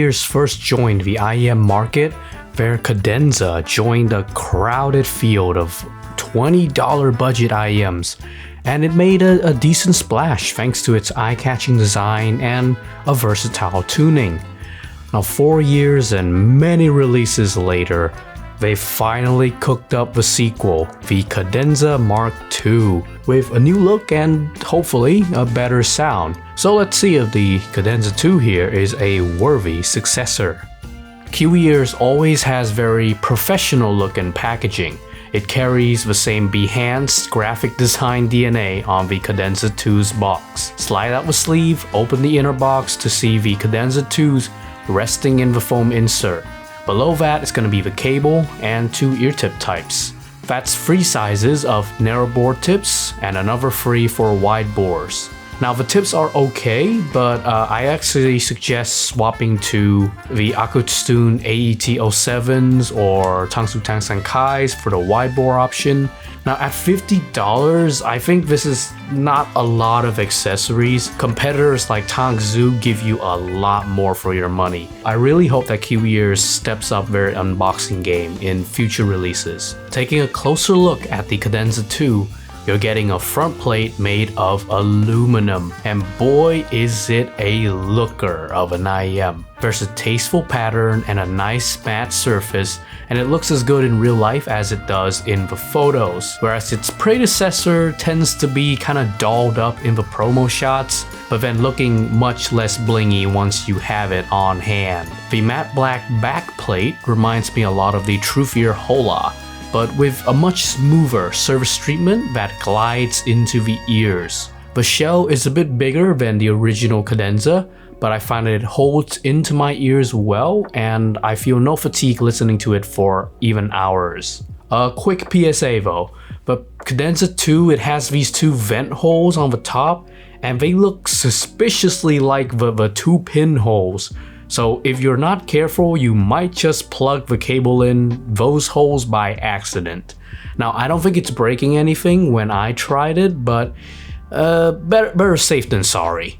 ears first joined the IEM market, their Cadenza joined a crowded field of $20 budget IEMs, and it made a decent splash thanks to its eye-catching design and a versatile tuning. Now 4 years and many releases later, they finally cooked up the sequel, the Cadenza Mark II, with a new look and hopefully a better sound. So let's see if the Cadenza 2 here is a worthy successor. Kiwi Ears always has very professional looking packaging. It carries the same Behance graphic design DNA on the Cadenza 2's box. Slide out the sleeve, open the inner box to see the Cadenza 2's resting in the foam insert. Below that is going to be the cable and 2 ear tip types. That's 3 sizes of narrow bore tips and another 3 for wide bores. Now the tips are okay, but I actually suggest swapping to the Akutsun AET07s or Tangzu Kai's for the wide bore option. Now at $50, I think this is not a lot of accessories. Competitors like Tangzu give you a lot more for your money. I really hope that Kiwi Ears steps up their unboxing game in future releases. Taking a closer look at the Cadenza 2, you're getting a front plate made of aluminum, and boy is it a looker of an IEM. There's a tasteful pattern and a nice matte surface, and it looks as good in real life as it does in the photos, whereas its predecessor tends to be kinda dolled up in the promo shots, but then looking much less blingy once you have it on hand. The matte black back plate reminds me a lot of the Truthier Hola, but with a much smoother surface treatment that glides into the ears. The shell is a bit bigger than the original Cadenza, but I find it holds into my ears well, and I feel no fatigue listening to it for even hours. A quick PSA though, the Cadenza 2, it has these 2 vent holes on the top, and they look suspiciously like the 2 pinholes. So if you're not careful, you might just plug the cable in those holes by accident. Now I don't think it's breaking anything when I tried it, but better safe than sorry.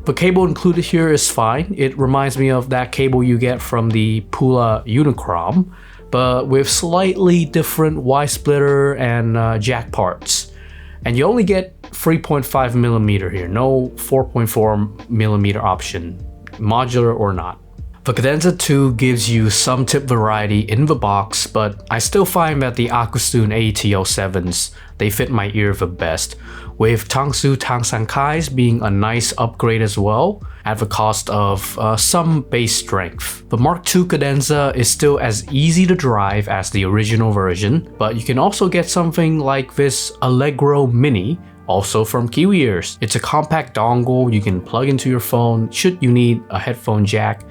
The cable included here is fine. It reminds me of that cable you get from the Pula Unicron, but with slightly different Y-splitter and jack parts. And you only get 3.5mm here, no 4.4mm option, modular or not. The Cadenza 2 gives you some tip variety in the box, but I still find that the Akutsun AET07s, they fit my ear the best, with Tangzu Kai's being a nice upgrade as well, at the cost of some bass strength. The Mark II Cadenza is still as easy to drive as the original version, but you can also get something like this Allegro Mini, also from Kiwi Ears. It's a compact dongle you can plug into your phone should you need a headphone jack,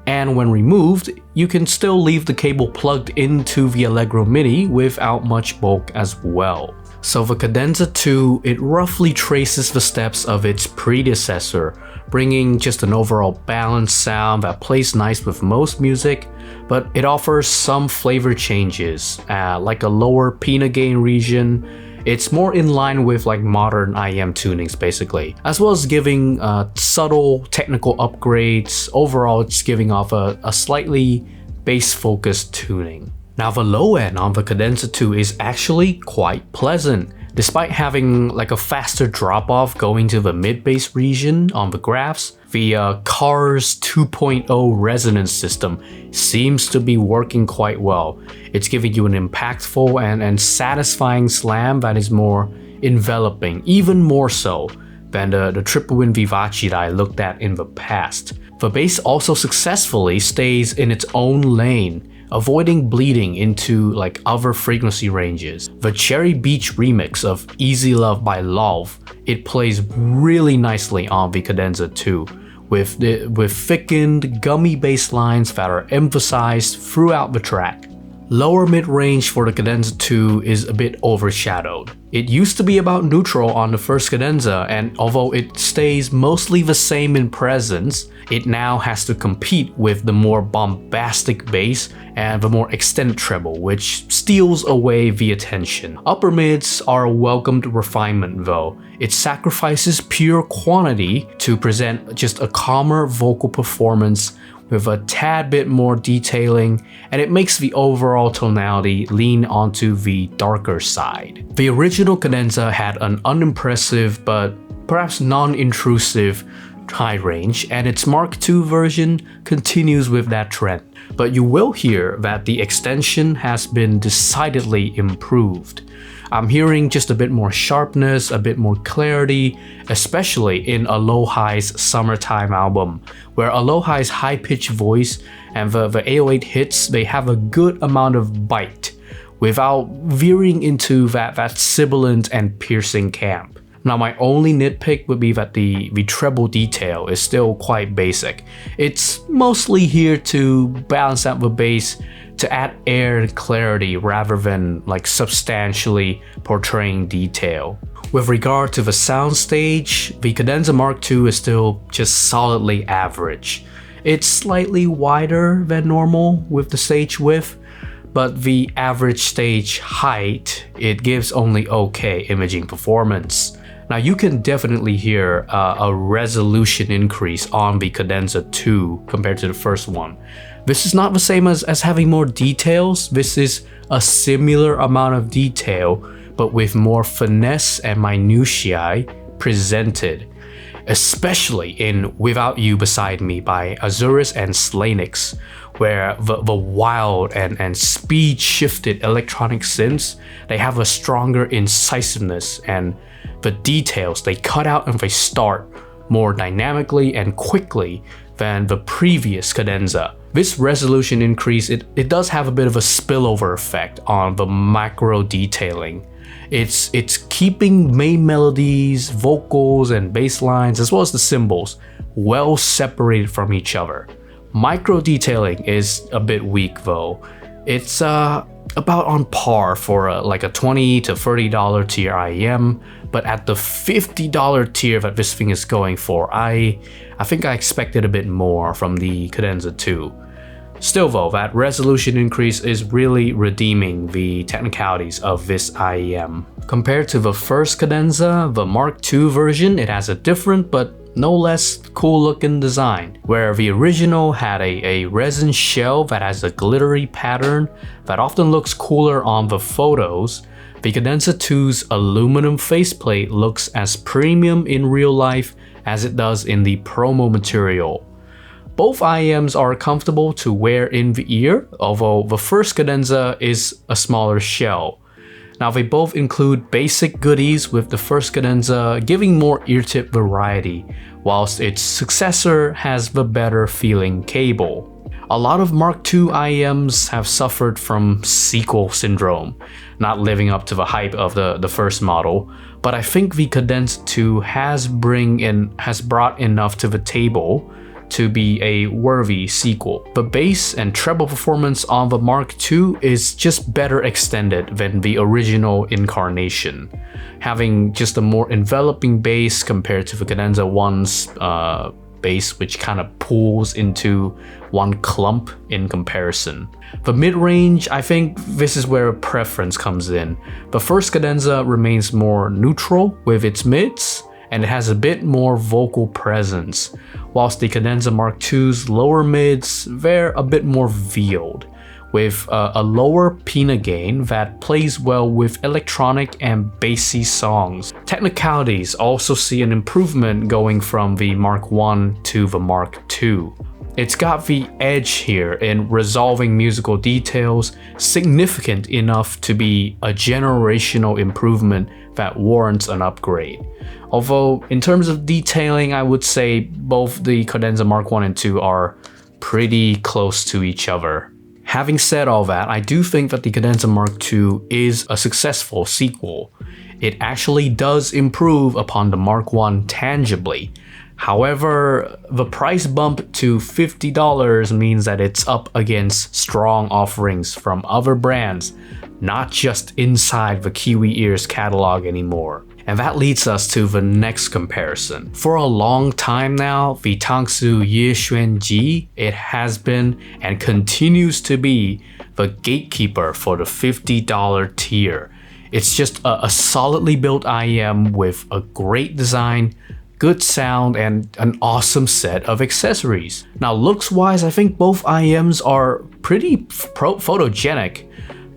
and when removed, you can still leave the cable plugged into the Allegro Mini without much bulk as well. So the Cadenza 2, it roughly traces the steps of its predecessor, bringing just an overall balanced sound that plays nice with most music, but it offers some flavor changes, like a lower peanut gain region. It's more in line with like modern IEM tunings basically, as well as giving subtle technical upgrades. Overall, it's giving off a slightly bass-focused tuning. Now the low end on the Cadenza 2 is actually quite pleasant. Despite having like a faster drop-off going to the mid-bass region on the graphs, the Cars 2.0 resonance system seems to be working quite well. It's giving you an impactful and satisfying slam that is more enveloping, even more so than the triple win Vivace that I looked at in the past. The bass also successfully stays in its own lane, avoiding bleeding into like other frequency ranges. The Cherry Beach remix of Easy Love by Love, it plays really nicely on the Cadenza 2, with thickened, gummy bass lines that are emphasized throughout the track. Lower mid-range for the Cadenza 2 is a bit overshadowed. It used to be about neutral on the first Cadenza, and although it stays mostly the same in presence, it now has to compete with the more bombastic bass and the more extended treble, which steals away the attention. Upper mids are a welcomed refinement though. It sacrifices pure quantity to present just a calmer vocal performance with a tad bit more detailing, and it makes the overall tonality lean onto the darker side. The original Cadenza had an unimpressive but perhaps non-intrusive high range, and its Mark II version continues with that trend. But you will hear that the extension has been decidedly improved. I'm hearing just a bit more sharpness, a bit more clarity, especially in Alohi's Summertime album, where Alohi's high-pitched voice and the 808 hits, they have a good amount of bite without veering into that sibilant and piercing camp. Now, my only nitpick would be that the treble detail is still quite basic. It's mostly here to balance out the bass, to add air and clarity rather than like substantially portraying detail. With regard to the soundstage, the Cadenza Mark II is still just solidly average. It's slightly wider than normal with the stage width, but the average stage height, it gives only okay imaging performance. Now you can definitely hear a resolution increase on the Cadenza 2 compared to the first one. This is not the same as having more details. This is a similar amount of detail, but with more finesse and minutiae presented, especially in Without You Beside Me by Azuris and Slanix, where the wild and speed-shifted electronic synths, they have a stronger incisiveness, and the details, they cut out and they start more dynamically and quickly than the previous Cadenza. This resolution increase, it does have a bit of a spillover effect on the macro detailing. It's keeping main melodies, vocals, and bass lines, as well as the cymbals, well separated from each other. Micro detailing is a bit weak though. It's about on par for like a $20 to $30 tier IEM, but at the $50 tier that this thing is going for, I think I expected a bit more from the Cadenza 2. Still though, that resolution increase is really redeeming the technicalities of this IEM. Compared to the first Cadenza, the Mark II version, it has a different but no less cool looking design, where the original had a resin shell that has a glittery pattern that often looks cooler on the photos. The Cadenza 2's aluminum faceplate looks as premium in real life as it does in the promo material. Both IEMs are comfortable to wear in the ear, although the first Cadenza is a smaller shell. Now they both include basic goodies, with the first Cadenza giving more ear tip variety, whilst its successor has the better feeling cable. A lot of Mark II IEMs have suffered from sequel syndrome, not living up to the hype of the first model, but I think the Cadenza 2 has brought enough to the table to be a worthy sequel. The bass and treble performance on the Mark II is just better extended than the original incarnation, having just a more enveloping bass compared to the Cadenza 1's bass, which kind of pulls into one clump in comparison. The mid-range, I think this is where preference comes in. The first Cadenza remains more neutral with its mids, and it has a bit more vocal presence, whilst the Cadenza Mark II's lower mids, they're a bit more veiled, with a lower Pina gain that plays well with electronic and bassy songs. Technicalities also see an improvement going from the Mark I to the Mark II. It's got the edge here in resolving musical details significant enough to be a generational improvement that warrants an upgrade. Although in terms of detailing, I would say both the Cadenza Mark I and II are pretty close to each other. Having said all that, I do think that the Cadenza Mark II is a successful sequel. It actually does improve upon the Mark I tangibly. However, the price bump to $50 means that it's up against strong offerings from other brands, not just inside the Kiwi Ears catalog anymore. And that leads us to the next comparison. For a long time now, the Tangzu Yu Xuan Ji, it has been and continues to be the gatekeeper for the $50 tier. It's just a solidly built IEM with a great design, good sound, and an awesome set of accessories. Now looks wise, I think both IEMs are pretty photogenic,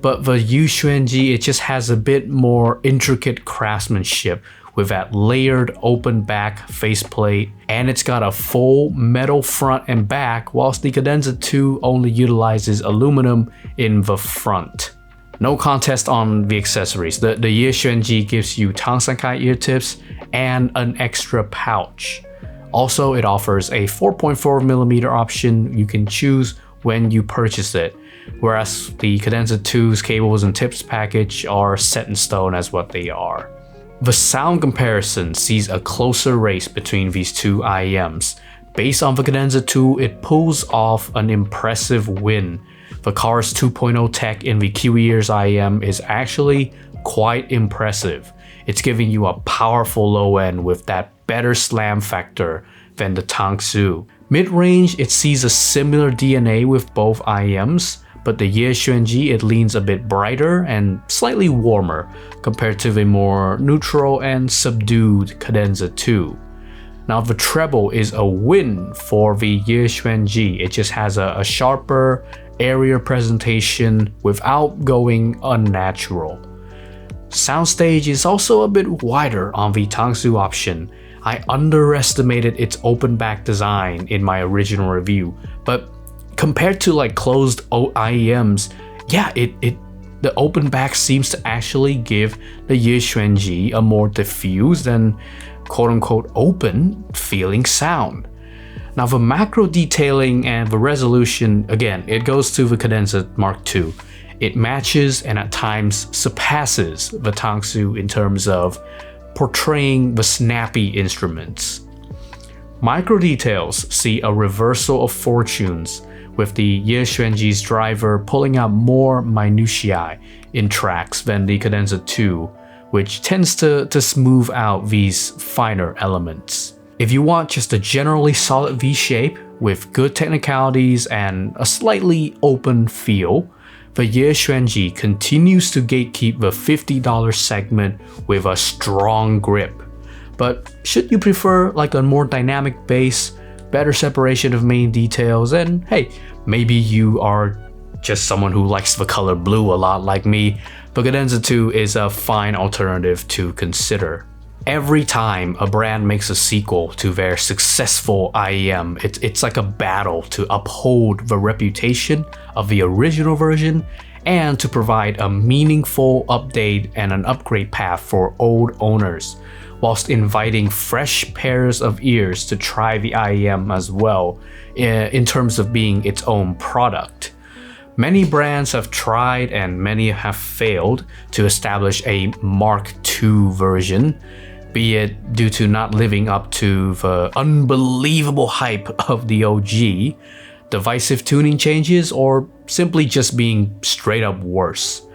but the Yu Xuan Ji, it just has a bit more intricate craftsmanship with that layered open back faceplate, and it's got a full metal front and back, whilst the Cadenza 2 only utilizes aluminum in the front. No contest on the accessories. The Yu Xuan Ji gives you Tangsankai ear tips and an extra pouch. Also, it offers a 4.4mm option you can choose when you purchase it, whereas the Cadenza 2's cables and tips package are set in stone as what they are. The sound comparison sees a closer race between these two IEMs. Based on the Cadenza 2, it pulls off an impressive win. The car's 2.0 tech in the Kiwi Ears IEM is actually quite impressive. It's giving you a powerful low end with that better slam factor than the Tangzu. Mid-range, it sees a similar DNA with both IEMs, but the Yu Xuan Ji, it leans a bit brighter and slightly warmer compared to the more neutral and subdued Cadenza 2. Now the treble is a win for the Yu Xuan Ji. It just has a sharper, airier presentation without going unnatural. Soundstage is also a bit wider on the Tangzu option. I underestimated its open back design in my original review, but compared to like closed IEMs, yeah, the open back seems to actually give the Yu Xuan Ji a more diffused and quote-unquote open feeling sound. Now the macro detailing and the resolution, again, it goes to the Cadenza Mark II. It matches and at times surpasses the Tangzu in terms of portraying the snappy instruments. Micro details see a reversal of fortunes, with the Yu Xuan Ji's driver pulling out more minutiae in tracks than the Cadenza 2, which tends to smooth out these finer elements. If you want just a generally solid V shape with good technicalities and a slightly open feel, the Yu Xuan Ji continues to gatekeep the $50 segment with a strong grip. But should you prefer like a more dynamic bass, better separation of main details, and hey, maybe you are just someone who likes the color blue a lot like me, the Cadenza 2 is a fine alternative to consider. Every time a brand makes a sequel to their successful IEM, it's like a battle to uphold the reputation of the original version and to provide a meaningful update and an upgrade path for old owners, whilst inviting fresh pairs of ears to try the IEM as well in terms of being its own product. Many brands have tried and many have failed to establish a Mark II version, be it due to not living up to the unbelievable hype of the OG, divisive tuning changes, or simply just being straight up worse.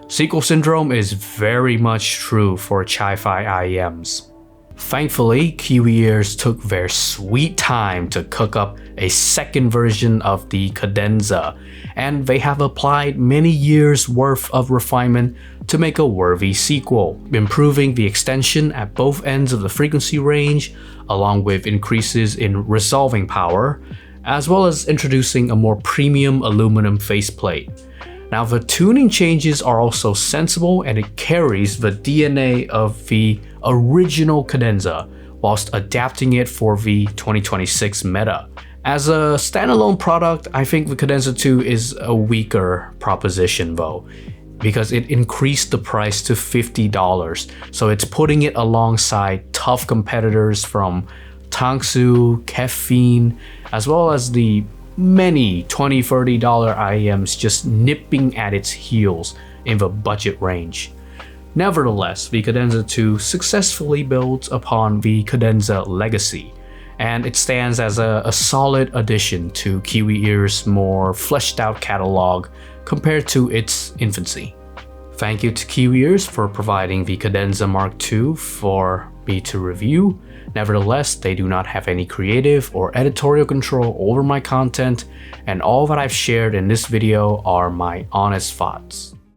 Sequel syndrome is very much true for Chi-Fi IEMs. Thankfully, Kiwi Ears took their sweet time to cook up a second version of the Cadenza, and they have applied many years worth of refinement to make a worthy sequel, improving the extension at both ends of the frequency range, along with increases in resolving power, as well as introducing a more premium aluminum faceplate. Now the tuning changes are also sensible and it carries the DNA of the original Cadenza whilst adapting it for the 2026 meta. As a standalone product, I think the Cadenza 2 is a weaker proposition though, because it increased the price to $50, so it's putting it alongside tough competitors from Tangzu, Caffeine, as well as the many $20–$30 IEMs just nipping at its heels in the budget range. Nevertheless, the Cadenza 2 successfully builds upon the Cadenza legacy, and it stands as a solid addition to Kiwi Ears' more fleshed out catalog compared to its infancy. Thank you to Kiwi Ears for providing the Cadenza Mark II for me to review. Nevertheless, they do not have any creative or editorial control over my content, and all that I've shared in this video are my honest thoughts.